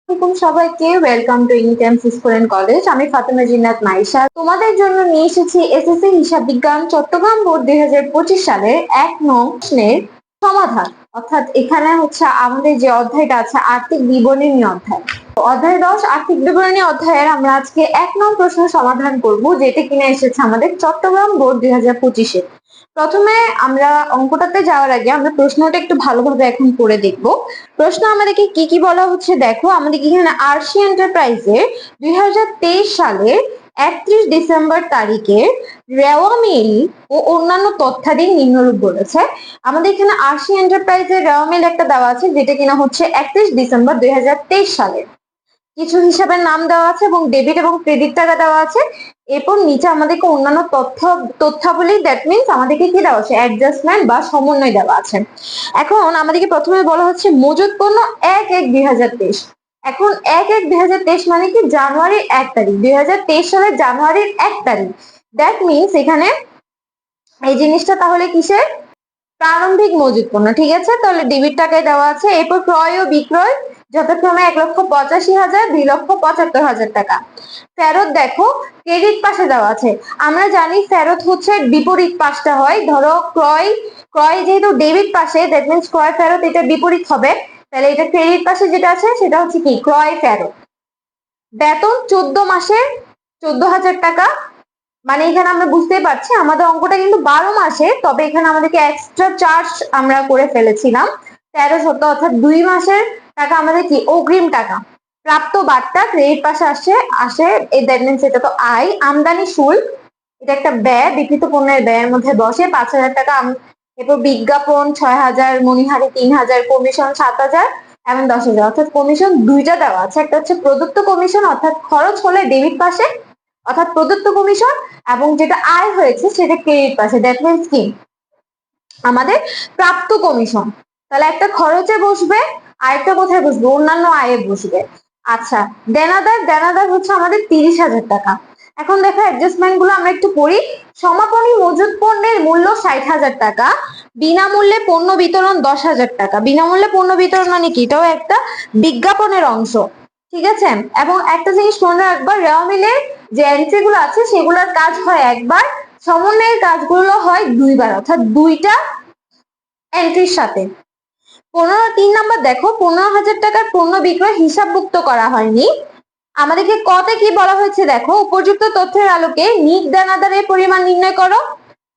সবাইকে welcome to anytime school and college. আমি ফাতেমা জিন্নাত মাইশা তোমাদের জন্য নিয়ে এসেছি এসএসসি হিসাব বিজ্ঞান চট্টগ্রাম বোর্ড 2025 সালের 1 নং প্রশ্নের সমাধান। অর্থাৎ এখানে হচ্ছে আমাদের যে অধ্যায়টা আছে আর্থিক বিবরণী অধ্যায়, অধ্যায় 10 আর্থিক বিবরণী অধ্যায়ের আমরা আজকে 1 নং প্রশ্ন সমাধান করব, যেটা কিনা এসেছে আমাদের চট্টগ্রাম বোর্ড 2025-এ। প্রথমে আমরা অঙ্কটাতে যাওয়ার আগে আমরা প্রশ্নটা একটু ভালোভাবে এখন পড়ে দেখব। প্রশ্ন আমাদেরকে কি কি বলা হচ্ছে দেখো, আমাদের এখানে আরশি এন্টারপ্রাইজের 2023 সালের 31 ডিসেম্বর তারিখে রেওয়া মিল ও অন্যান্য তথ্যাদি নিম্নরূপ বলেছে। আমাদের এখানে আরশি এন্টারপ্রাইজের রেওয়া মিল একটা দেওয়া আছে, যেটা কিনা হচ্ছে 31 ডিসেম্বর 2023 সালের। কিছু হিসাবের নাম দেওয়া আছে এবং ডেবিট এবং ক্রেডিট টাকা দেওয়া আছে। এরপর নিচে আমাদেরকে অন্যান্য তথ্যাবলী, দ্যাট মিনস আমাদেরকে কি দেওয়া আছে, অ্যাডজাস্টমেন্ট বা সমন্বয় দেওয়া আছে। এখন আমাদেরকে প্রথমে বলা হচ্ছে মজুত পণ্য 1/1/2023। এখন 1/1/2023 মানে কি, জানুয়ারির 1 তারিখ, 2023 সালের জানুয়ারির 1 তারিখ। দ্যাট মিনস এখানে এই জিনিসটা তাহলে কিসের, প্রারম্ভিক মজুত পণ্য। ঠিক আছে, তাহলে ডেবিট টাকায় দেওয়া আছে। এরপর ক্রয় ও বিক্রয় যথাক্রমে 1,85,000, 2,75,000 টাকা। ফেরত দেখো ক্রেডিট পাশে দেওয়া আছে। আমরা জানি ফেরত হচ্ছে বিপরীত পাশটা হয়। ধরো ক্রয় যেহেতু ডেবিট পাশে, দ্যাট মিনস ক্রয় ফেরত এটা বিপরীত হবে। তাহলে এটা ক্রেডিট পাশে যেটা আছে সেটা হচ্ছে কি, ক্রয় ফেরত। বেতন 14 মাসের 14,000 টাকা। মানে এখানে আমরা বুঝতেই পারছি আমাদের অঙ্কটা কিন্তু 12 মাসে, তবে এখানে আমাদেরকে এক্সট্রা চার্জ আমরা করে ফেলেছিলাম 1300, অর্থাৎ 2 মাসের টাকা আমাদের কি, অগ্রিম টাকা। প্রাপ্ত বার্তা ক্রেডিট পাশে আসে এই, দ্যাট মিনস এটা তো আয়। আমদানি শুল্ক, এটা একটা ব্যয়, বিক্রিত পণ্যের ব্যয়ের মধ্যে বসে 5,000 টাকা। এরপর বিজ্ঞাপন 6,000, মনিহারি 3,000, কমিশন 7,000 এবং 10,000। অর্থাৎ কমিশন দুইটা দেওয়া আছে, একটা হচ্ছে প্রদত্ত কমিশন অর্থাৎ খরচ হলে ডেবিট পাশে অর্থাৎ প্রদত্ত কমিশন, এবং যেটা আয় হয়েছে সেটা ক্রেডিট পাশে, দ্যাট মিনস কি, আমাদের প্রাপ্ত কমিশন। তাহলে একটা খরচে বসবে, আরেকটা কোথায় বসবে, অন্যান্য আয়ে বসবে। আচ্ছা, দেনাদার হচ্ছে আমাদের 30,000 টাকা। এখন দেখো অ্যাডজাস্টমেন্ট গুলো আমরা একটু পড়ি। সমাপনী মজুত পণ্যের মূল্য 60,000 টাকা, বিনামূল্যে পণ্য বিতরণ 10,000 টাকা। বিনামূল্যে পণ্য বিতরণ মানে কি, এটাও একটা বিজ্ঞাপনের অংশ। ঠিক আছে, এবং একটা জিনিস মনে রাখবা, রেওয়া মিলের যে এন্ট্রি গুলো আছে সেগুলোর কাজ হয় একবার, সমন্বয়ের কাজগুলো হয় দুইবার, অর্থাৎ দুইটা এন্ট্রির সাথে। 3 নাম্বার দেখো, 15,000 টাকার পণ্য বিক্রয় হিসাবভুক্ত করা হয়নি। আমাদেরকে কতে কি বলা হয়েছে দেখো, উপযুক্ত তথ্যের আলোকে নিট দানাদারের পরিমাণ নির্ণয় করো।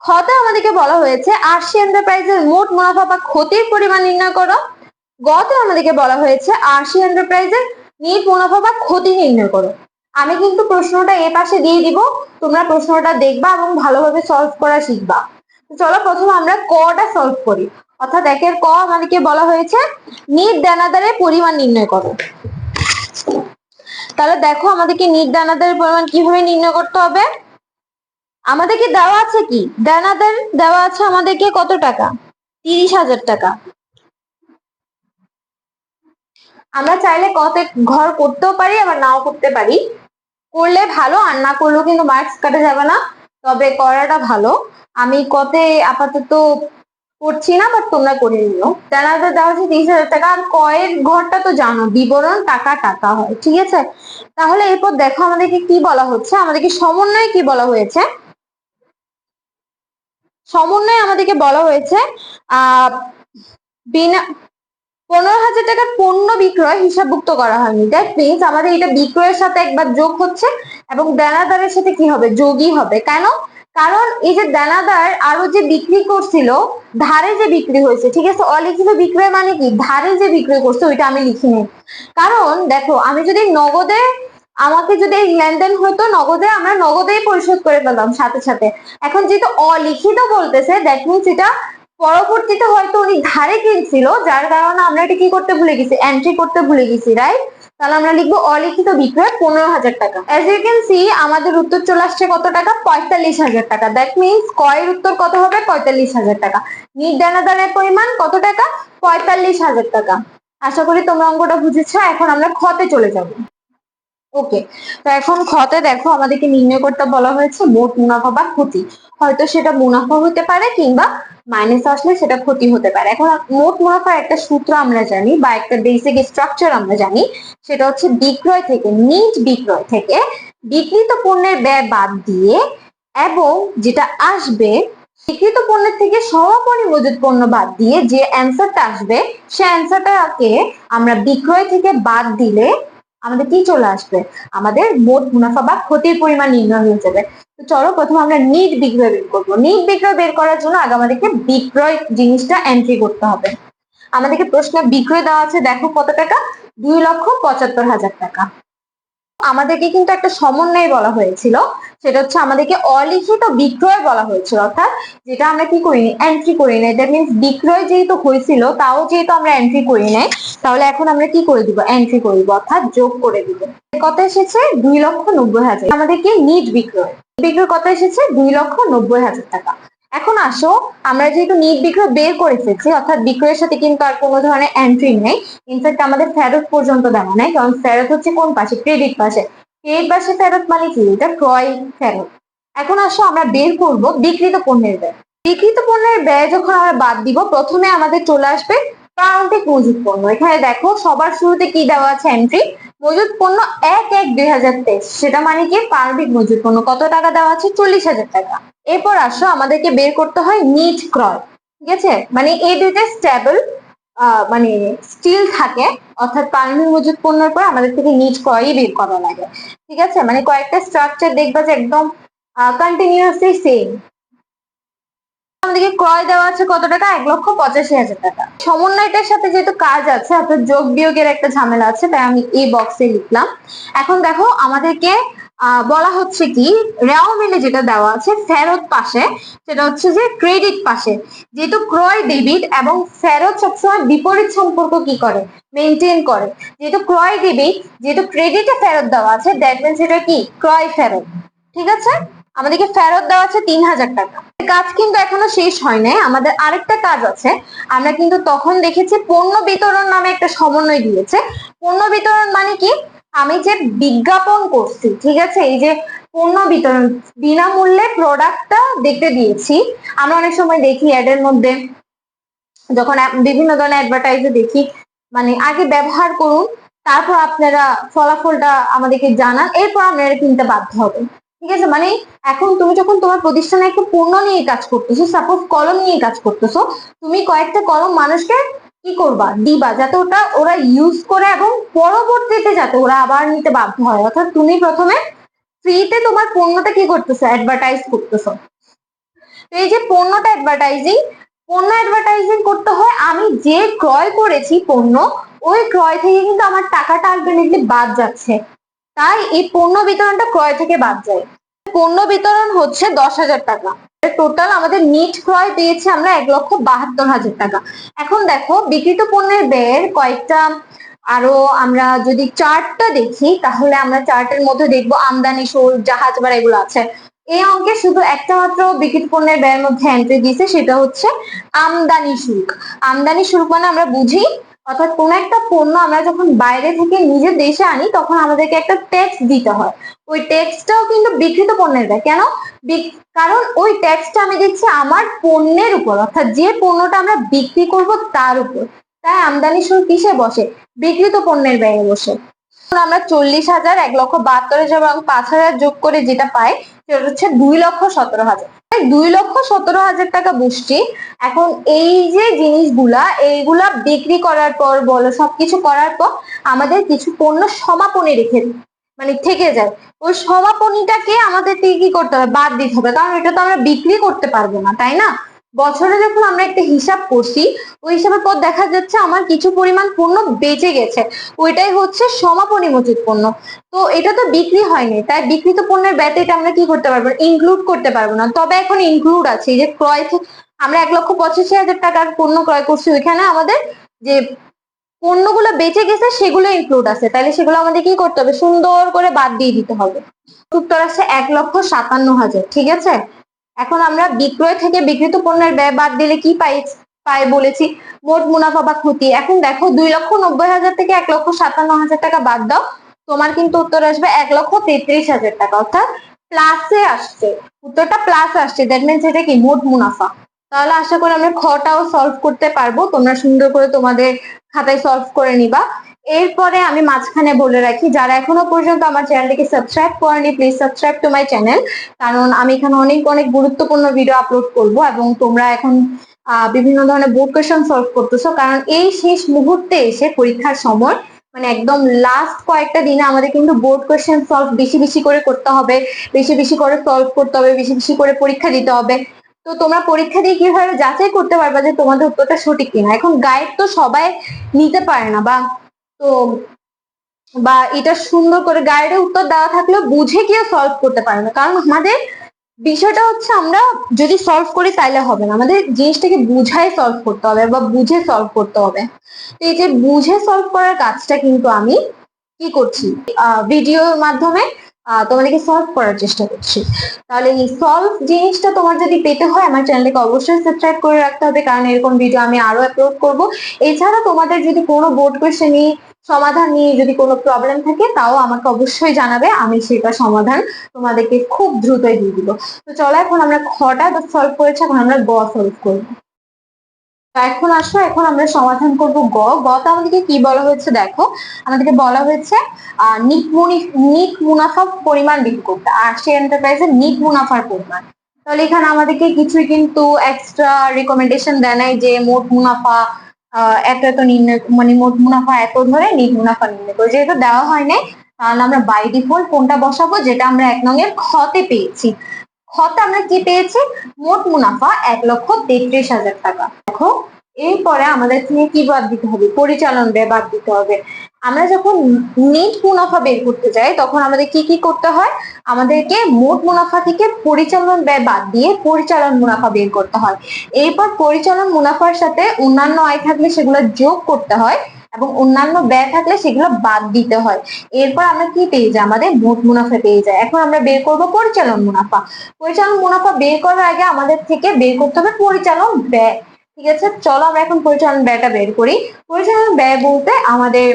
খতে আমাদেরকে বলা হয়েছে আরশি এন্টারপ্রাইজের মোট মুনাফা বা ক্ষতির পরিমাণ নির্ণয় করো। গতে আমাদেরকে বলা হয়েছে আরশি এন্টারপ্রাইজের নিট মুনাফা বা ক্ষতি নির্ণয় করো। আমি কিন্তু প্রশ্নটা এ পাশে দিয়ে দিব, তোমরা প্রশ্নটা দেখবা এবং ভালোভাবে সলভ করা শিখবা। চলো প্রথমে আমরা কটা সলভ করি। অর্থাৎ 1-এর ক আমাদেরকে বলা হয়েছে নিট দানাদারের পরিমাণ নির্ণয় করো। তাহলে দেখো আমাদেরকে নিট দানাদারের পরিমাণ কিভাবে নির্ণয় করতে হবে। আমাদেরকে দেওয়া আছে কি, দানাদার দেওয়া আছে আমাদেরকে কত টাকা, 30,000 টাকা। আমরা চাইলে কতে ঘর করতেও পারি আবার নাও করতে পারি, করলে ভালো, আর না করলেও কিন্তু মার্কস কাটা যাবে না, তবে করাটা ভালো। আমি কতে আপাতত করছি না, বাট তোমরা করে নিও। দানাদার দেওয়া হচ্ছে 30,000 টাকা। আর কয়ের ঘরটা তো জানো, বিবরণ টাকা টাকা হয়। ঠিক আছে, তাহলে এরপর দেখো আমাদেরকে কি বলা হচ্ছে, আমাদেরকে সমন্বয় কি বলা হয়েছে। সমন্বয় আমাদেরকে বলা হয়েছে বিনা 15,000 টাকার পণ্য বিক্রয় হিসাবভুক্ত করা হয়নি। দ্যাট মিনস আমাদের এটা বিক্রয়ের সাথে একবার যোগ হচ্ছে এবং দানাদারের সাথে কি হবে, যোগই হবে। কেন, কারণ এই যে দানাদার আরো যে বিক্রি করছিল, ধারে যে বিক্রি হয়েছে, ঠিক আছে, অলিখিত বিক্রয় মানে কি, ধারে যে বিক্রয় করছে ওইটা আমি লিখিনি। কারণ দেখো আমি যদি নগদে, আমাকে যদি এই লেনদেন হতো নগদে, আমরা নগদেই পরিশোধ করে ফেললাম সাথে সাথে। এখন যেহেতু অলিখিত বলতেছে, দ্যাট মিনস এটা পরবর্তীতে হয়তো উনি ধারে কিনছিল, যার কারণে আমরা এটা কি করতে ভুলে গেছি, এন্ট্রি করতে ভুলে গেছি, রাইট। তাহলে আমরা লিখবো অলিখিত বিক্রয় 15,000 টাকা। এজ ইউ ক্যান সি আমাদের উত্তর চলে আসছে কত টাকা, 45,000 টাকা। দ্যাট মিনস কয়ের উত্তর কত হবে, 45,000 টাকা। নিট দানাদারের পরিমাণ কত টাকা, 45,000 টাকা। আশা করি তোমরা অঙ্কটা বুঝেছো। এখন আমরা খতে চলে যাব। ওকে, তো এখন খতে দেখো আমাদেরকে নির্ণয় করতে বলা হয়েছে মোট মুনাফা বা ক্ষতি। হয়তো সেটা মুনাফা হতে পারে কিংবা মাইনাস আসলে সেটা ক্ষতি হতে পারে। এখন মোট মুনাফার একটা সূত্র আমরা জানি বা একটা বেসিক স্ট্রাকচার আমরা জানি, সেটা হচ্ছে বিক্রয় থেকে, নিট বিক্রয় থেকে বিক্রিত পণ্যের ব্যয় বাদ দিয়ে এবং যেটা আসবে বিক্রিত পণ্যের থেকে সমাপনী মজুত পণ্য বাদ দিয়ে যে অ্যান্সারটা আসবে, সে অ্যান্সারটাকে আমরা বিক্রয় থেকে বাদ দিলে আমাদের কি চলে আসবে, আমাদের মোট মুনাফা বা ক্ষতির পরিমাণ নির্ণয় হয়ে যাবে। তো চলো প্রথমে আমরা নিট বিক্রয় বের করবো। নিট বিক্রয় বের করার জন্য আগে আমাদেরকে বিক্রয় জিনিসটা এন্ট্রি করতে হবে। আমাদেরকে প্রশ্নে বিক্রয় দেওয়া আছে, দেখো কত টাকা, 2,75,000 টাকা। আমাদেরকে কিন্তু একটা সমন্বয় বলা হয়েছিল, সেটা হচ্ছে আমাদেরকে অলিখিত বিক্রয় বলা হয়েছিল, অর্থাৎ যেটা আমরা কি করিনি, এন্ট্রি করি নাই। দ্যাট মিনস বিক্রয় যেহেতু হয়েছিল তাও যেহেতু আমরা এন্ট্রি করি নাই, তাহলে এখন আমরা কি করে দিব, এন্ট্রি করে দিব, অর্থাৎ যোগ করে দিব। কত এসেছে, 2,90,000। আমাদেরকে নিট বিক্রয়, বিক্রয় কত এসেছে, 2,90,000 টাকা। এখন আসো, আমরা যেহেতু নিট বিক্রয় বের করে ফেলছি, অর্থাৎ বিক্রয়ের সাথে কিন্তু আর কোনো ধরনের এন্ট্রি নেই, ইনফ্যাক্ট আমাদের ফেরত পর্যন্ত দেওয়া নাই, কারণ ফেরত হচ্ছে কোন পাশে, ক্রেডিট পাশে। ক্রেডিট পাশে ফেরত মানে কি, এটা ক্রয় ফেরত। এখন আসো আমরা বের করব বিক্রিত পণ্যের ব্যয়। বিক্রিত পণ্যের ব্যয় যখন আমরা বাদ দিব, প্রথমে আমাদের চলে আসবে প্রারম্ভিক মজুত পণ্য। এখানে দেখো সবার শুরুতে কি দেওয়া আছে, এন্ট্রি মজুত পণ্য 1/1/2023, সেটা মানে কি প্রারম্ভিক মজুত পণ্য, কত টাকা দেওয়া আছে, 40,000 টাকা। এরপর আসো আমাদেরকে বের করতে হয় নিট ক্রয়, ঠিক আছে, মানে এই দুইটা স্টেবল মানে স্টিল থাকে, অর্থাৎ প্রারম্ভিক মজুত পণ্যের পর আমাদের থেকে নিট ক্রয়ই বের করা লাগে, ঠিক আছে, মানে কয়েকটা স্ট্রাকচার দেখবা যে একদম কন্টিনিউয়াসলি সেম। আমাদেরকে ক্রয় দেওয়া আছে কত টাকা, 1,85,000 টাকা। সমন্বয়টার সাথে যেহেতু কাজ আছে, অর্থাৎ যোগ বিয়োগের একটা ঝামেলা আছে, তাই আমি এই বক্সে লিখলাম। এখন দেখো আমাদেরকে বলা হচ্ছে কি, রেও মিলে যেটা দেওয়া আছে ফেরত পাশে, সেটা হচ্ছে যে ক্রেডিট পাশে, যেহেতু ক্রয় ডেবিট এবং ফেরত সবসময় বিপরীত সম্পর্ক কি করে, মেনটেন করে। যেহেতু ক্রয় ডেবিট, যেহেতু ক্রেডিটে ফেরত দেওয়া আছে, দ্যাট মিনস এটা কি ক্রয় ফেরত, ঠিক আছে। আমাদেরকে ফেরত দেওয়া আছে 3,000 টাকা। কাজ কিন্তু এখনো শেষ হয় নাই, আমাদের আরেকটা কাজ আছে। আমরা কিন্তু তখন দেখেছি পণ্য বিতরণ নামে একটা সমন্বয় দিয়েছে। পণ্য বিতরণ মানে কি, আমি যে বিজ্ঞাপন করছি, ঠিক আছে, এই যে পণ্য বিতরণ, বিনামূল্যে প্রোডাক্টটা দেখতে দিয়েছি। আমরা অনেক সময় দেখি অ্যাডের মধ্যে, যখন বিভিন্ন ধরনের অ্যাডভার্টাইজে দেখি, মানে আগে ব্যবহার করুন, তারপর আপনারা ফলাফলটা আমাদেরকে জানান, এরপর আপনারা কিনতে বাধ্য হবেন, ঠিক আছে। মানে এখন তুমি যখন তোমার প্রতিষ্ঠানে একটা পণ্য নিয়ে কাজ করতেছো, সাপোজ কলম নিয়ে কাজ করতেছো, তুমি কয়েকটা কলম মানুষকে কি করবা, দিবা, যাতে ওরা ইউজ করে এবং পরবর্তীতে যাতে ওরা আবার নিতে বাধ্য হয়। অর্থাৎ তুমি প্রথমে ফ্রিতে তোমার পণ্যটা কি করতেছো, অ্যাডভার্টাইজ করতেছো। তো এই যে পণ্যটা অ্যাডভার্টাইজিং, পণ্য অ্যাডভার্টাইজিং করতে হয়, আমি যে ক্রয় করেছি পণ্য, ওই ক্রয় থেকে কিন্তু আমার টাকাটা আলটিমেটলি বাদ যাচ্ছে, তাই এই পণ্য বিতরণটা ক্রয় থেকে বাদ যায়। পণ্য বিতরণ হচ্ছে 10,000 টাকা। টোটাল আমাদের নিট ক্রয় পেয়েছি আমরা 1,72,000 টাকা। এখন দেখো বিক্রিত পণ্যের ব্যয়ের কয়েকটা আরো আমরা যদি চার্টটা দেখি, তাহলে আমরা চার্টের মধ্যে দেখবো আমদানি শুল্ক, জাহাজ ভাড়া এগুলো আছে। এই অঙ্কে শুধু একটা মাত্র বিক্রিত পণ্যের ব্যয়ের মধ্যে এন্ট্রি দিয়েছে, সেটা হচ্ছে আমদানি শুল্ক। আমদানি শুল্ক মানে আমরা বুঝি, অর্থাৎ কোন একটা পণ্য আমরা যখন বাইরে থেকে নিজের দেশে আনি, তখন আমাদেরকে একটা ট্যাক্স দিতে হয়। ওই ট্যাক্সটাও কিন্তু বিক্রিত পণ্যের ব্যয়। কেন? কারণ ওই ট্যাক্সটা আমি দিচ্ছি আমার পণ্যের উপর, অর্থাৎ যে পণ্যটা আমরা বিক্রি করব তার উপর। তাই আমদানি শুল্ক কিসে বসে, বিক্রিত পণ্যের ব্যয়ে বসে। আমরা 40,000, 1,72,000 এবং 5,000 যোগ করে যেটা পাই, সেটা হচ্ছে 2,17,000। 2,17,000 টাকা বসছি। এখন এই যে জিনিসগুলা, এইগুলা বিক্রি করার পর বলো, সবকিছু করার পর আমাদের কিছু পণ্য সমাপনী রেখে মানে থেকে যায়। ওই সমাপনীটাকে আমাদের থেকে কি করতে হবে, বাদ দিতে হবে, কারণ এটা তো আমরা বিক্রি করতে পারবো না, তাই না। বছরে যখন আমরা একটা হিসাব করছি, ওই হিসাবের পর দেখা যাচ্ছে আমার কিছু পরিমাণ পণ্য বেঁচে গেছে, ওইটাই হচ্ছে সমাপনী মজুত পণ্য। তো এটা তো বিক্রি হয়নি, তাই বিক্রিত পণ্যের ব্যয়তে এটা আমরা কি করতে পারবো, ইনক্লুড করতে পারবো না। তবে এখন ইনক্লুড আছে, এই যে ক্রয় থেকে আমরা 1,85,000 টাকার পণ্য ক্রয় করছি, ওইখানে আমাদের যে পণ্যগুলো বেঁচে গেছে সেগুলো ইনক্লুড আছে, তাহলে সেগুলো আমাদের কি করতে হবে, সুন্দর করে বাদ দিয়ে দিতে হবে। উত্তর আছে 1,57,000, ঠিক আছে। এখন আমরা বিক্রয় থেকে বিক্রিত পণ্যের ব্যয় বাদ দিলে কি পাই বলেছি, মোট মুনাফা বা ক্ষতি। এখন দেখো 2,90,000 থেকে 1,57,000 টাকা বাদ দাও, তোমার কিন্তু উত্তর আসবে 1,33,000 টাকা, অর্থাৎ প্লাসে আসছে, উত্তরটা প্লাস আসছে। দ্যাট মিনস এটা কি মোট মুনাফা। তাহলে আশা করি আমরা খটাও সলভ করতে পারবো, তোমরা সুন্দর করে তোমাদের খাতায় সলভ করে নিবা। এরপরে আমি মাঝখানে বলে রাখি, যারা এখনো পর্যন্ত আমার চ্যানেলটিকে সাবস্ক্রাইব করেনি, please subscribe to my channel, কারণ আমি এখানে অনেক অনেক গুরুত্বপূর্ণ ভিডিও আপলোড করব এবং তোমরা এখন বিভিন্ন ধরনের বোর্ড কোয়েশ্চেন সলভ করতেছো, কারণ এই শেষ মুহূর্তে এসে পরীক্ষার সময় মানে একদম লাস্ট কয়েকটা দিনে আমাদের কিন্তু বোর্ড কোয়েশ্চেন সলভ বেশি বেশি করে করতে হবে, বেশি বেশি করে সলভ করতে হবে, বেশি বেশি করে পরীক্ষা দিতে হবে। তো তোমরা পরীক্ষা দিয়ে কিভাবে যাচাই করতে পারবা যে তোমাদের উত্তরটা সঠিক কিনা? এখন গাইড তো সবাই নিতে পারে না, তো বা এটা সুন্দর করে গাইডে উত্তর দেওয়া থাকলেও বুঝে কেউ সলভ করতে পারে না, কারণ আমাদের বিষয়টা হচ্ছে আমরা যদি সলভ করি তাইলে হবে না, আমাদের জিনিসটাকে বুঝাই সলভ করতে হবে বা বুঝে সলভ করতে হবে। তো এই যে বুঝে সলভ করার কাজটা কিন্তু আমি কি করছি, ভিডিওর মাধ্যমে তোমাদেরকে সলভ করার চেষ্টা করছি। তাহলে এই সলভ জিনিসটা তোমার যদি পেতে হয় আমার চ্যানেলকে অবশ্যই সাবস্ক্রাইব করে রাখতে হবে, কারণ এরকম ভিডিও আমি আরো আপলোড করব। এছাড়া তোমাদের যদি কোনো বোর্ড কোয়েশ্চেন সমাধান নিয়ে যদি কোনো প্রবলেম থাকে তাও আমাকে অবশ্যই জানাবে, আমি সেটা সমাধান তোমাদেরকে খুব দ্রুতই দিয়ে দিব। তো চলো এখন আমরা খটা সলভ করেছি, এখন আমরা গ সলভ করবো। এখন আসো, এখন আমরা সমাধান করব গ। গটা আমাদেরকে কি বলা হয়েছে দেখো, আমাদেরকে বলা হয়েছে নিট মুনাফা পরিমাণ বের করতে, আরসি এন্টারপ্রাইজের নিট মুনাফার পরিমাণ। তাহলে এখানে আমাদেরকে কিছুই কিন্তু এক্সট্রা রিকমেন্ডেশন দেয় নাই যে মোট মুনাফা এত এত নির্ণয়, মানে মোট মুনাফা এত ধরে নিট মুনাফা নির্ণয় করে, যেহেতু দেওয়া হয় নাই তাহলে আমরা বাই ডিফল্ট কোনটা বসাবো, যেটা আমরা 1 নং-এর খতে পেয়েছি। খতে আমরা কি পেয়েছি, মোট মুনাফা 1,33,000 টাকা। দেখো এরপরে আমাদের থেকে কি বাদ দিতে হবে, পরিচালন ব্যয় বাদ দিতে হবে। আমরা যখন নেট মুনাফা বের করতে যাই তখন আমাদের কি কি করতে হয়, আমাদেরকে মোট মুনাফা থেকে পরিচালন ব্যয় বাদ দিয়ে পরিচালন মুনাফা বের করতে হয়। এরপর পরিচালন মুনাফার সাথে অন্যান্য আয় থাকলে সেগুলো যোগ করতে হয় এবং অন্যান্য ব্যয় থাকলে সেগুলো বাদ দিতে হয়। এরপর আমরা কি পেয়ে যাই, আমাদের মোট মুনাফা পেয়ে যায়। এখন আমরা বের করব পরিচালন মুনাফা। পরিচালন মুনাফা বের করার আগে আমাদের থেকে বের করতে হবে পরিচালন ব্যয়। ঠিক আছে, চলো আমরা এখন পরিচালন ব্যয়টা বের করি। পরিচালন ব্যয় বলতে আমাদের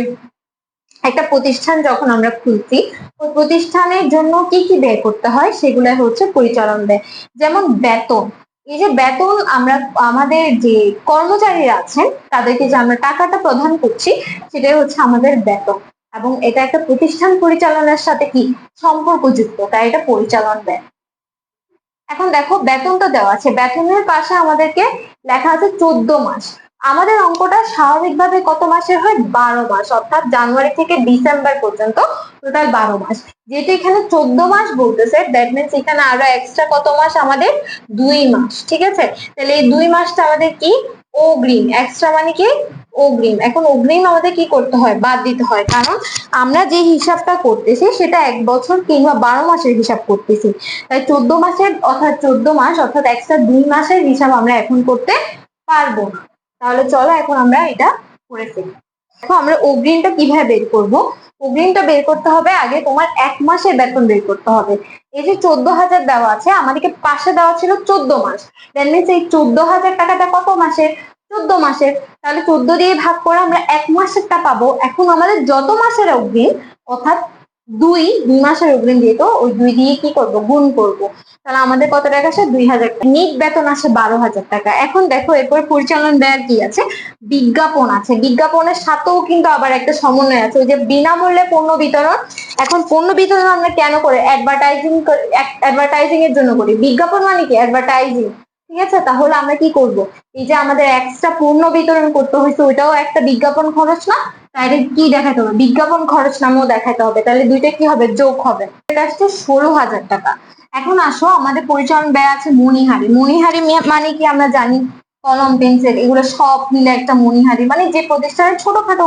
একটা প্রতিষ্ঠান যখন আমরা খুলছি ওই প্রতিষ্ঠানের জন্য কি কি ব্যয় করতে হয় সেগুলো হচ্ছে পরিচালন ব্যয়। যেমন বেতন, এই যে বেতন আমরা আমাদের যে কর্মচারীরা আছেন তাদেরকে যে আমরা টাকাটা প্রদান করছি সেটাই হচ্ছে আমাদের বেতন, এবং এটা একটা প্রতিষ্ঠান পরিচালনার সাথে কি সম্পর্কযুক্ত, তাই এটা পরিচালন ব্যয়। এখন দেখো বেতনটা দেওয়া আছে, বেতনের পাশে আমাদেরকে লেখা আছে 14 মাস। আমাদের অঙ্কটা স্বাভাবিকভাবে কত মাসের হয়, 12 মাস, অর্থাৎ জানুয়ারি থেকে ডিসেম্বর পর্যন্ত টোটাল 12 মাস। যেহেতু এখানে 14 মাস বলতেছে দ্যাট মিনস এখানে আরো এক্সট্রা কত মাস, আমাদের 2 মাস। ঠিক আছে, তাহলে এই 2 মাসটা আমাদের কি অগ্রিম, এক্সট্রা মানে কি অগ্রিম। এখন অগ্রিম আমাদের কি করতে হয়, বাদ দিতে হয়, কারণ আমরা যে হিসাবটা করতেছি সেটা 1 বছর কিংবা 12 মাসের হিসাব করতেছি, তাই 14 মাসের অর্থাৎ 14 মাস অর্থাৎ এক্সট্রা 2 মাসের হিসাব আমরা এখন করতে পারবো না। তাহলে চলো এখন আমরা এটা করে ফেলি। দেখো আমরা অগ্রিমটা কিভাবে বের করব, অগ্রিমটা বের করতে হবে আগে তোমার 1 মাসের বেতন বের করতে হবে। এই যে 14,000 দেওয়া আছে, আমাদেরকে পাশে দেওয়া ছিল 14 মাস, দ্যাট মিনস এই 14,000 টাকাটা কত মাসের, 14 মাসের। তাহলে 14 দিয়ে ভাগ করে আমরা 1 মাসেরটা পাবো। এখন আমাদের যত মাসের অগ্রিম অর্থাৎ 2 মাসের অগ্রিম দিয়ে তো ওই 2 দিয়ে কি করব, গুণ করব। তাহলে আমাদের কত টাকা আসে, 2,000 টাকা। নিট বেতন আসে 12,000 টাকা। এখন দেখো এরপর পরিচালন ব্যয় কি আছে, বিজ্ঞাপন আছে। বিজ্ঞাপনের সাথেও কিন্তু আবার একটা সমন্বয় আছে, ওই যে বিনামূল্যে পণ্য বিতরণ। এখন পণ্য বিতরণ আমরা কেন করি, অ্যাডভার্টাইজিং এর জন্য করি। বিজ্ঞাপন মানে কি, অ্যাডভার্টাইজিং। ঠিক আছে, তাহলে আমরা কি করব, এই যে আমাদের এক্সট্রা পণ্য বিতরণ করতে হয়েছে ওইটাও একটা বিজ্ঞাপন খরচ না, তাহলে কি দেখাতে হবে, বিজ্ঞাপন খরচ নামও দেখাতে হবে। তাহলে দুইটা কি হবে, যোগ হবে। এটা আসছে 16,000 টাকা। এখন আসো আমাদের পরিচালন ব্যয় আছে মণিহারি। মণিহারি মানে কি আমরা জানি, কলম পেন্সিল এগুলো সব মিলে একটা মণিহারি, মানে যে প্রতিষ্ঠানের ছোটখাটো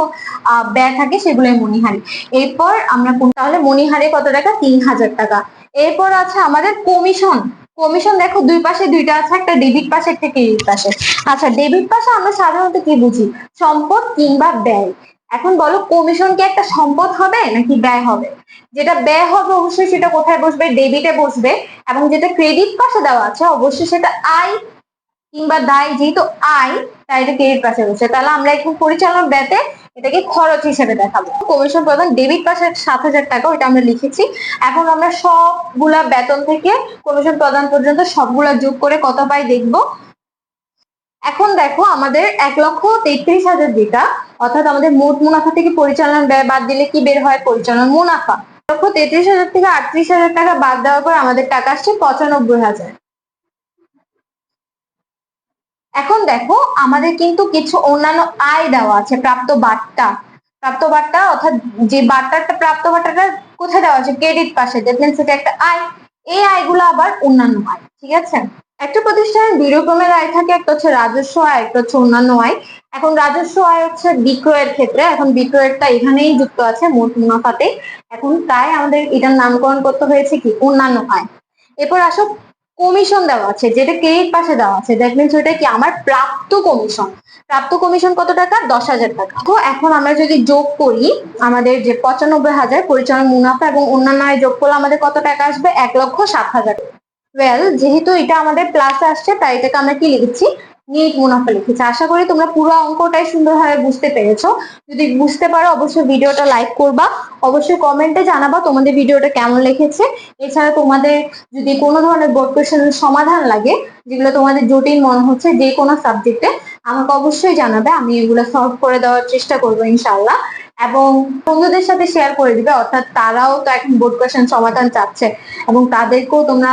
ব্যয় থাকে সেগুলোই মণিহারি। এরপর আমরা তাহলে মণিহারি কত টাকা, 3,000 টাকা। এরপর আছে আমাদের কমিশন। কমিশন দেখো দুই পাশে দুইটা আছে, একটা ডেবিট পাশে একটা ক্রেডিট পাশে। আচ্ছা ডেবিট পাশে আমরা সাধারণত কি বুঝি, সম্পদ কিংবা ব্যয়। এখন বলো কমিশন কি একটা সম্পদ হবে নাকি ব্যয় হবে? যেটা ব্যয় হবে অবশ্যই সেটা কোথায় বসবে, ডেবিটে বসবে, এবং যেটা ক্রেডিট পাশে দেওয়া আছে অবশ্যই সেটা আয় কিংবা দায়, যেহেতু আয় তাই এটা ক্রেডিট পাশে রয়েছে, তাহলে আমরা এখন পরিচালনা ব্যতে এটাকে খরচ হিসেবে দেখাবো। কমিশন প্রদান ডেবিট পাশে 7,000 টাকা, ওইটা আমরা লিখেছি। এখন আমরা সবগুলা বেতন থেকে কমিশন প্রদান পর্যন্ত সবগুলা যোগ করে কত পাই দেখবো। এখন দেখো আমাদের 1,33,000 যেটা, অর্থাৎ আমাদের মোট মুনাফা থেকে পরিচালনা ব্যয় বাদ দিলে কি বের হয়? পরিচালনা মুনাফা। 1,33,000 থেকে 38,000 টাকা বাদ দেওয়ার পর আমাদের টাকা আসছে 95,000। এখন দেখো আমাদের কিন্তু কিছু অন্যান্য আয় দেওয়া আছে, প্রাপ্ত বাট্টা অর্থাৎ যে বাট্টাটা, প্রাপ্ত বাট্টাটা কোথায় দেওয়া আছে? ক্রেডিট পাশে। দ্যাট মিন্স এটা একটা আয়। এই আয়গুলো আবার অন্যান্য আয়, ঠিক আছে? একটা প্রতিষ্ঠানের দুই রকমের আয় থাকে, একটা হচ্ছে রাজস্ব আয়, একটা হচ্ছে অন্যান্য আয়। এখন রাজস্ব আয় হচ্ছে বিক্রয়ের ক্ষেত্রে, এখন বিক্রয়েরটা এখানেই যুক্ত আছে মোট মুনাফাতে, এখন তাই আমাদের এটার নামকরণ করতে হয়েছে কি? অন্যান্য আয়। এরপর আসো কমিশন দেওয়া আছে, যেটা ক্রেডিট পাশে দেওয়া আছে, দ্যাট মিনস ওইটা কি? আমার প্রাপ্ত কমিশন। প্রাপ্ত কমিশন কত টাকা? 10,000 টাকা। তো এখন আমরা যদি যোগ করি আমাদের যে 95,000 পরিচালনা মুনাফা এবং অন্যান্য আয় যোগ করলে আমাদের কত টাকা আসবে? 1,07,000। ওয়েল, যেহেতু এটা আমাদের প্লাসে আসছে তাই এটাকে আমরা কি লিখেছি? নেট মুনাফা লিখেছি। আশা করি তোমরা পুরো অঙ্কটাই সুন্দরভাবে বুঝতে পেরেছো। যদি বুঝতে পারো অবশ্যই ভিডিওটা লাইক করবা, অবশ্যই কমেন্টে জানাবা তোমাদের ভিডিওটা কেমন লেগেছে। এছাড়া তোমাদের যদি কোনো ধরনের বোর্ড কোশ্চেনের সমাধান লাগে, যেগুলো তোমাদের জটিল মনে হচ্ছে যে কোনো সাবজেক্টে, আমাকে অবশ্যই জানাবে, আমি এগুলো সলভ করে দেওয়ার চেষ্টা করবো ইনশাআল্লাহ। এবং বন্ধুদের সাথে শেয়ার করে দিবে, অর্থাৎ তারাও তো এখন বোর্ড কোশ্চেন সমাধান চাচ্ছে এবং তাদেরকেও তোমরা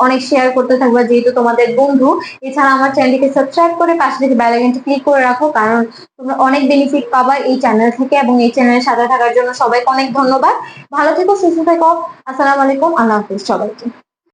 অনেক শেয়ার করতে থাকবে যেহেতু তোমাদের বন্ধু। এছাড়া আমার চ্যানেলটিকে সাবস্ক্রাইব করে পাশে থেকে বেল আইকনটি ক্লিক করে রাখো, কারণ তোমরা অনেক বেনিফিট পাবা এই চ্যানেল থেকে। এবং এই চ্যানেলের সাথে থাকার জন্য সবাইকে অনেক ধন্যবাদ। ভালো থেকো, সুস্থ থেকো। আসসালামু আলাইকুম, আল্লাহ হাফিজ সবাইকে।